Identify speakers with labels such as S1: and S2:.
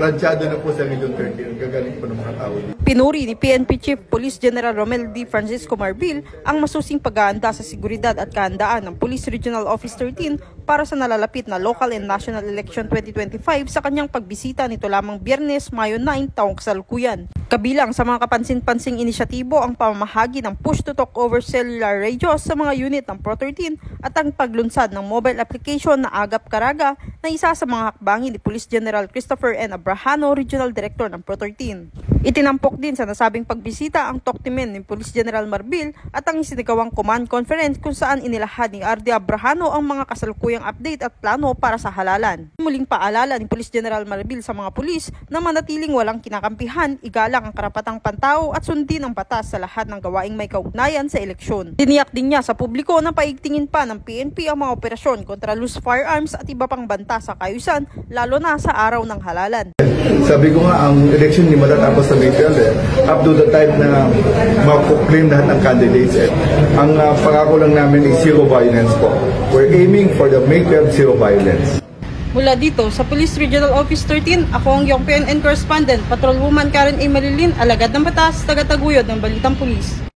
S1: planchado na po sa Region 13. Gagaling po ng mga tao.
S2: Pinuri ni PNP Chief Police General Romel D. Francisco Marbil ang masusing pag-aanda sa seguridad at kahandaan ng Police Regional Office 13 para sa nalalapit na local and national election 2025 sa kanyang pagbisita nito lamang Biyernes, Mayo 9, taong kasalukuyan. Kabilang sa mga kapansin-pansing inisyatibo ang pamamahagi ng push-to-talk over cellular radios sa mga unit ng Pro13 at ang paglunsad ng mobile application na Agap Caraga na isa sa mga hakbangin ni Police General Christopher N. Abrahano, Regional Director ng Pro13. Itinampok din sa nasabing pagbisita ang toktimen ni Police General Marbil at ang isinagawang command conference kung saan inilahad ni RD Abrahano ang mga kasalukuyang update at plano para sa halalan. Muling paalala ni Police General Marbil sa mga pulis na manatiling walang kinakampihan, igalang ang karapatang pantao at sundin ang batas sa lahat ng gawaing may kaugnayan sa eleksyon. Tiniyak din niya sa publiko na paigtingin pa ng PNP ang mga operasyon kontra loose firearms at iba pang banta sa kaayusan, lalo na sa araw ng halalan.
S1: Sabi ko nga, ang election ni matatapos sa May 12, up to the time na makuklaim lahat ng candidates. Ang pangako lang namin ay zero violence po. We're aiming for the May 12 zero violence.
S2: Mula dito sa Police Regional Office 13, ako ang iyong PNN correspondent, Patrolwoman Karen A. Marilin, alagad ng batas, taga-taguyod ng Balitang Pulis.